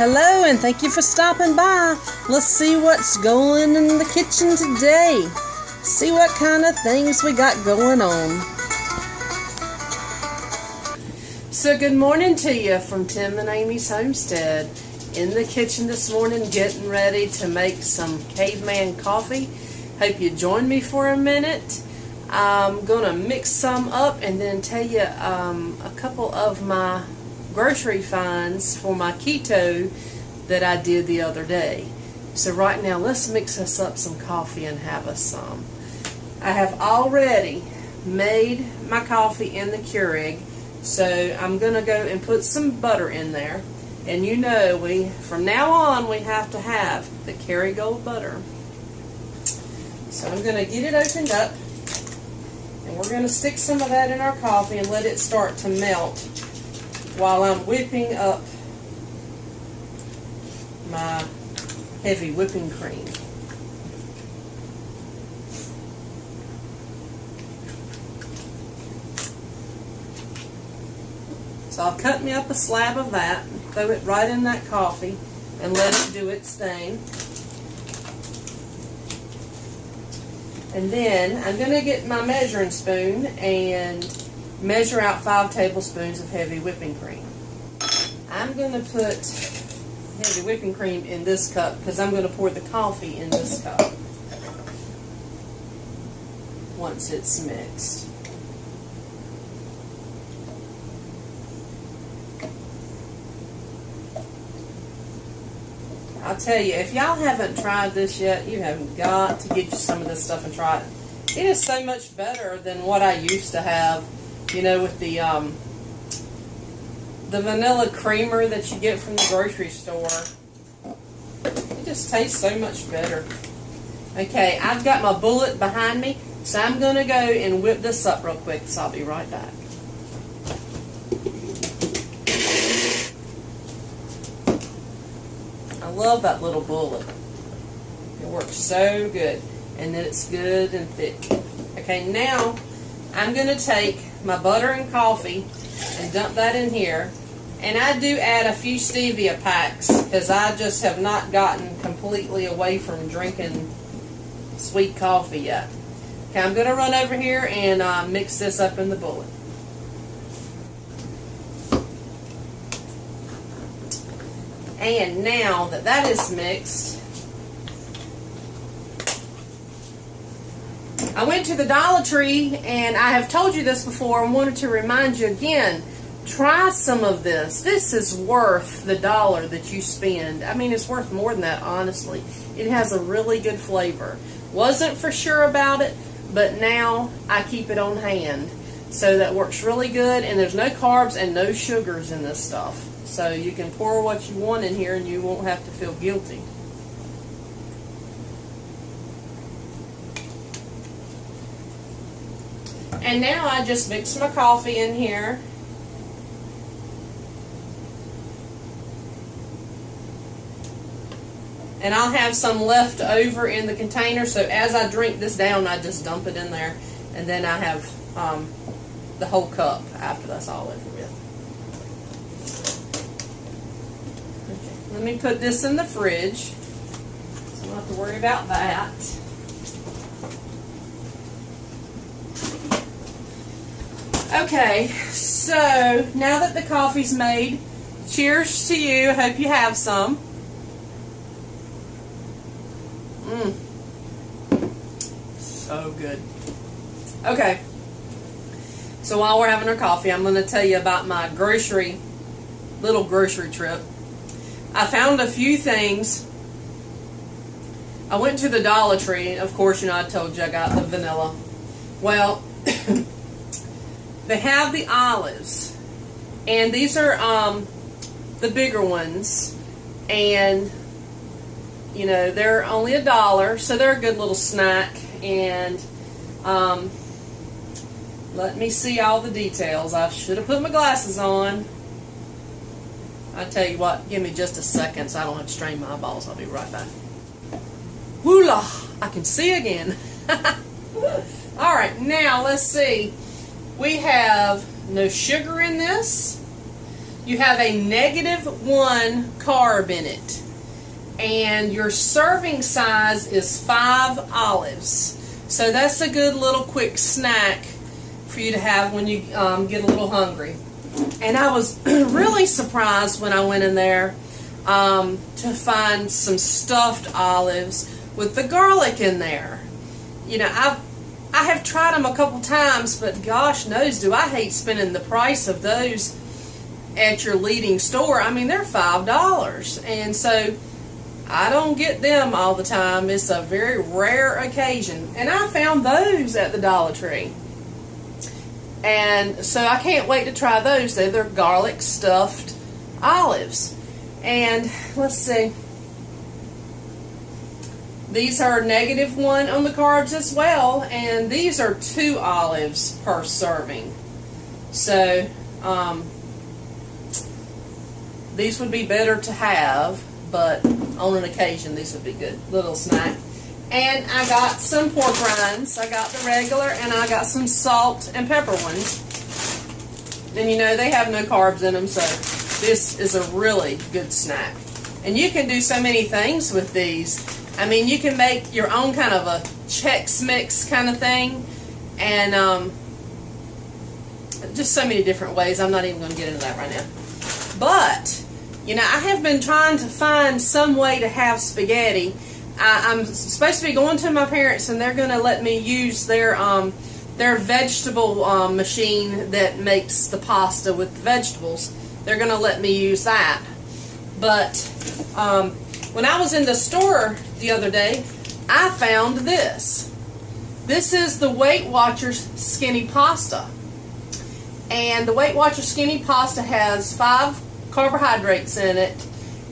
Hello, and thank you for stopping by. Let's see what's going in the kitchen today. See what kind of things we got going on. So good morning to you from Tim and Amy's Homestead. In the kitchen this morning getting ready to make some Caveman coffee. Hope you join me for a minute. I'm going to mix some up and then tell you a couple of my grocery finds for my keto that I did the other day. So right now let's mix us up some coffee and have us some. I have already made my coffee in the Keurig, so I'm going to go and put some butter in there. And you know, from now on we have to have the Kerrygold butter. So I'm going to get it opened up, and we're going to stick some of that in our coffee and let it start to melt while I'm whipping up my heavy whipping cream. So I'll cut me up a slab of that, throw it right in that coffee, and let it do its thing. And then I'm going to get my measuring spoon and measure out 5 tablespoons of heavy whipping cream. I'm going to put heavy whipping cream in this cup because I'm going to pour the coffee in this cup once it's mixed. I'll tell you, if y'all haven't tried this yet, you have got to get you some of this stuff and try it. It is so much better than what I used to have, you know, with the vanilla creamer that you get from the grocery store. It just tastes so much better. Okay, I've got my bullet behind me, so I'm going to go and whip this up real quick, so I'll be right back. I love that little bullet. It works so good. And then it's good and thick. Okay, now I'm going to take my butter and coffee and dump that in here. And I do add a few stevia packs because I just have not gotten completely away from drinking sweet coffee yet. Okay, I'm going to run over here and mix this up in the bullet. And now that that is mixed, I went to the Dollar Tree, and I have told you this before and wanted to remind you again, try some of this. This is worth the $1 that you spend. I mean, it's worth more than that, honestly. It has a really good flavor. Wasn't for sure about it, but now I keep it on hand. So that works really good, and there's no carbs and no sugars in this stuff. So you can pour what you want in here and you won't have to feel guilty. And now I just mix my coffee in here. And I'll have some left over in the container, so as I drink this down, I just dump it in there. And then I have the whole cup after that's all over with. Okay, let me put this in the fridge, so I don't have to worry about that. Okay, so now that the coffee's made, cheers to you. Hope you have some. So good. Okay, so while we're having our coffee, I'm going to tell you about my little grocery trip. I found a few things. I went to the Dollar Tree. Of course, you know, I told you I got the vanilla. Well, they have the olives, and these are the bigger ones, and you know, they're only $1, so they're a good little snack. And let me see all the details. I should have put my glasses on. I tell you what, give me just a second so I don't have to strain my eyeballs. I'll be right back. Woolah! I can see again. Alright, now let's see. We have no sugar in this. you have a -1 carb in it. And your serving size is 5 olives. So that's a good little quick snack for you to have when you get a little hungry. And I was really surprised when I went in there to find some stuffed olives with the garlic in there. You know, I have tried them a couple times, but gosh knows do I hate spending the price of those at your leading store. I mean, they're $5, and so I don't get them all the time. It's a very rare occasion, and I found those at the Dollar Tree, and so I can't wait to try those. They're garlic stuffed olives. And let's see, these are -1 on the carbs as well, and these are 2 olives per serving. So these would be better to have, but on an occasion these would be good little snack. And I got some pork rinds. I got the regular, and I got some salt and pepper ones. And you know, they have no carbs in them, so this is a really good snack. And you can do so many things with these. I mean, you can make your own kind of a Chex Mix kind of thing, and just so many different ways. I'm not even going to get into that right now. But, you know, I have been trying to find some way to have spaghetti. I'm supposed to be going to my parents, and they're going to let me use their vegetable machine that makes the pasta with the vegetables. They're going to let me use that. But when I was in the store the other day, I found this. This is the Weight Watchers Skinny Pasta. And the Weight Watchers Skinny Pasta has 5 carbohydrates in it,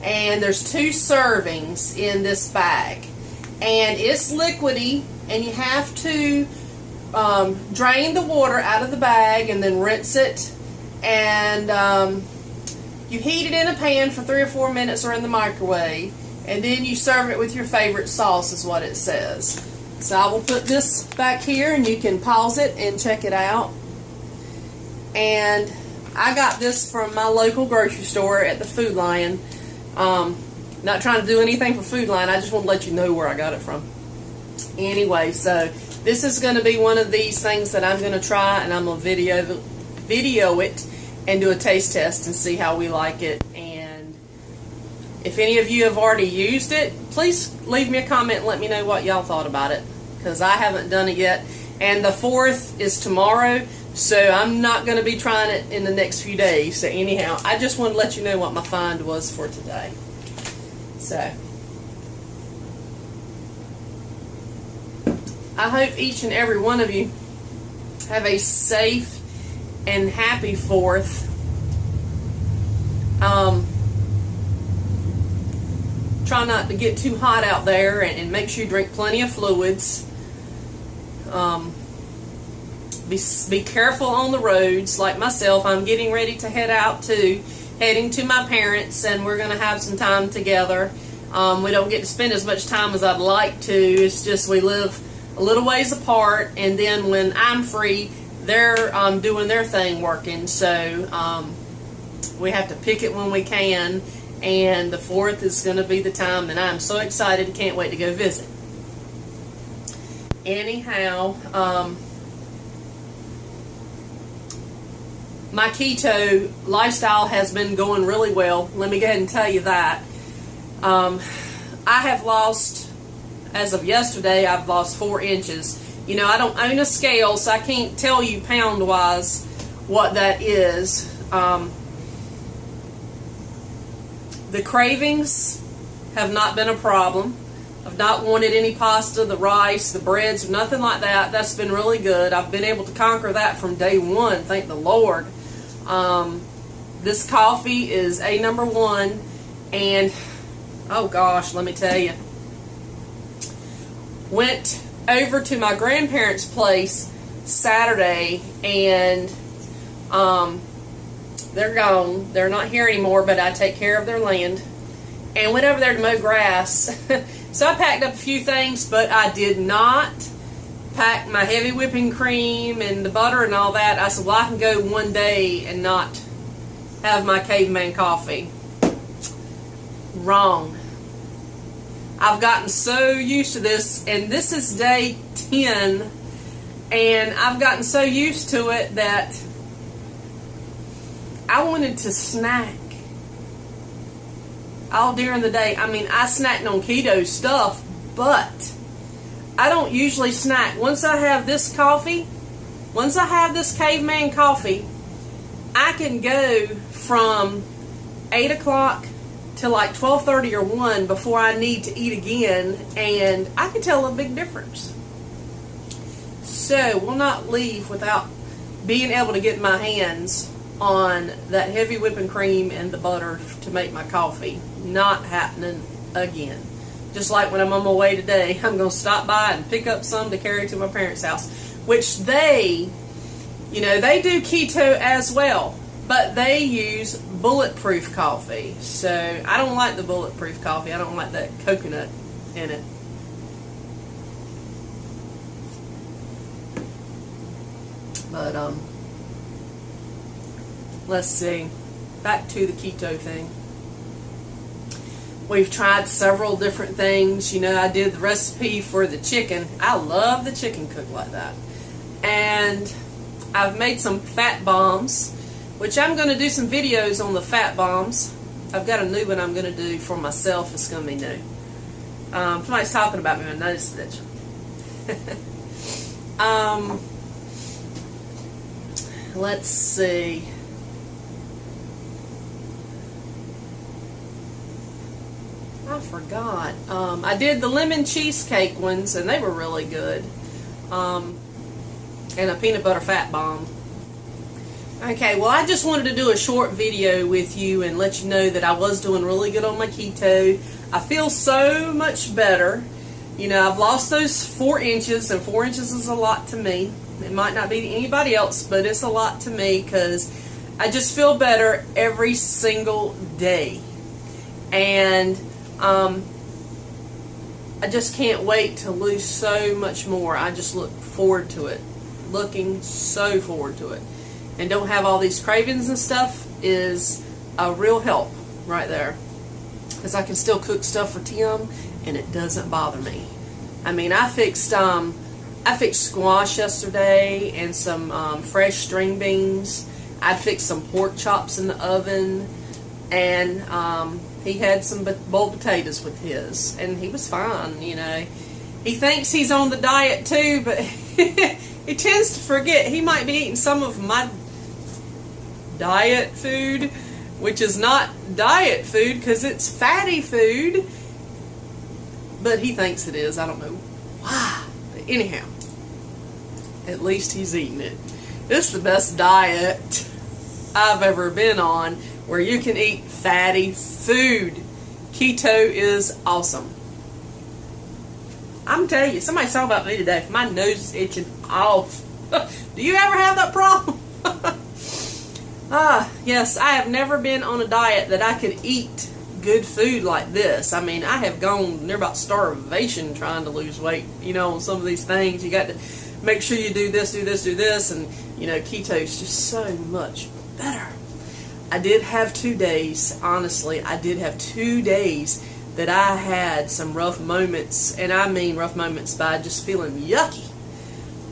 and there's 2 servings in this bag. And it's liquidy, and you have to drain the water out of the bag and then rinse it. And you heat it in a pan for 3 or 4 minutes or in the microwave, and then you serve it with your favorite sauce, is what it says. So I will put this back here, and you can pause it and check it out. And I got this from my local grocery store at the Food Lion. Not trying to do anything for Food Lion, I just want to let you know where I got it from. Anyway, so this is going to be one of these things that I'm going to try, and I'm going to video it and do a taste test and see how we like it. And if any of you have already used it, please leave me a comment and let me know what y'all thought about it, because I haven't done it yet. And the 4th is tomorrow, so I'm not going to be trying it in the next few days. So anyhow, I just want to let you know what my find was for today. So I hope each and every one of you have a safe and happy 4th. Try not to get too hot out there, and make sure you drink plenty of fluids. Be careful on the roads. Like myself, I'm getting ready to heading to my parents, and we're going to have some time together. We don't get to spend as much time as I'd like to. It's just we live a little ways apart, and then when I'm free, they're doing their thing working. So we have to pick it when we can, and the 4th is going to be the time, and I'm so excited. Can't wait to go visit. Anyhow, my keto lifestyle has been going really well. Let me go ahead and tell you that. I have lost, as of yesterday, I've lost 4 inches. You know, I don't own a scale, so I can't tell you pound-wise what that is. The cravings have not been a problem. I've not wanted any pasta, the rice, the breads, nothing like that. That's been really good. I've been able to conquer that from day 1, thank the Lord. This coffee is a #1, and oh gosh, let me tell you, went over to my grandparents' place Saturday, and they're gone. They're not here anymore, but I take care of their land, and went over there to mow grass. So I packed up a few things, but I did not pack my heavy whipping cream and the butter and all that. I said, well, I can go one day and not have my Caveman coffee. Wrong. I've gotten so used to this, and this is day 10, and I've gotten so used to it that I wanted to snack all during the day. I mean, I snacked on keto stuff, but I don't usually snack. Once I have this coffee, once I have this Caveman coffee, I can go from 8 o'clock to like 12:30 or 1 before I need to eat again, and I can tell a big difference. So we'll not leave without being able to get my hands on that heavy whipping cream and the butter to make my coffee. Not happening again. Just like when I'm on my way today, I'm going to stop by and pick up some to carry to my parents' house, which they, you know, they do keto as well, but they use bulletproof coffee. So I don't like the bulletproof coffee. I don't like that coconut in it. But let's see, back to the keto thing. We've tried several different things. You know, I did the recipe for the chicken. I love the chicken cooked like that. And I've made some fat bombs, which I'm going to do some videos on the fat bombs. I've got a new one I'm going to do for myself. It's going to be new. Somebody's talking about me. I noticed it. Let's see. I forgot. I did the lemon cheesecake ones, and they were really good. And a peanut butter fat bomb. Okay, well, I just wanted to do a short video with you and let you know that I was doing really good on my keto. I feel so much better. You know, I've lost those 4 inches, and 4 inches is a lot to me. It might not be to anybody else, but it's a lot to me because I just feel better every single day. And I just can't wait to lose so much more. I just look forward to it. Looking so forward to it. And don't have all these cravings and stuff is a real help right there. Because I can still cook stuff for Tim and it doesn't bother me. I mean, I fixed squash yesterday and some fresh string beans. I fixed some pork chops in the oven, and he had some boiled potatoes with his, and he was fine. You know, he thinks he's on the diet too, but he tends to forget he might be eating some of my diet food, which is not diet food because it's fatty food, but he thinks it is. I don't know why. But anyhow, at least he's eating it. This is the best diet I've ever been on, where you can eat fatty food. Keto is awesome. I'm telling you, somebody saw about me today. My nose is itching off. Do you ever have that problem? Yes, I have never been on a diet that I could eat good food like this. I mean, I have gone near about starvation trying to lose weight. You know, on some of these things, you got to make sure you do this, and you know, keto is just so much better. I did have 2 days, honestly, I did have 2 days that I had some rough moments, and I mean rough moments by just feeling yucky.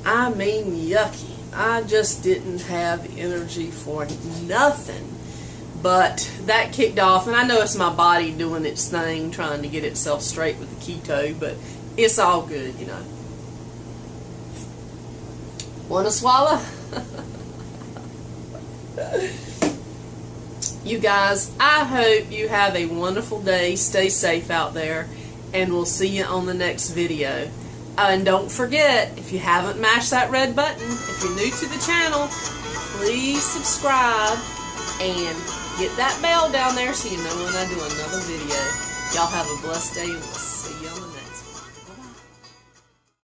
I mean yucky. I just didn't have energy for nothing. But that kicked off, and I know it's my body doing its thing, trying to get itself straight with the keto, but it's all good, you know. Want to swallow? You guys, I hope you have a wonderful day. Stay safe out there, and we'll see you on the next video. And don't forget, if you haven't mashed that red button, if you're new to the channel, please subscribe and get that bell down there so you know when I do another video. Y'all have a blessed day, and we'll see you.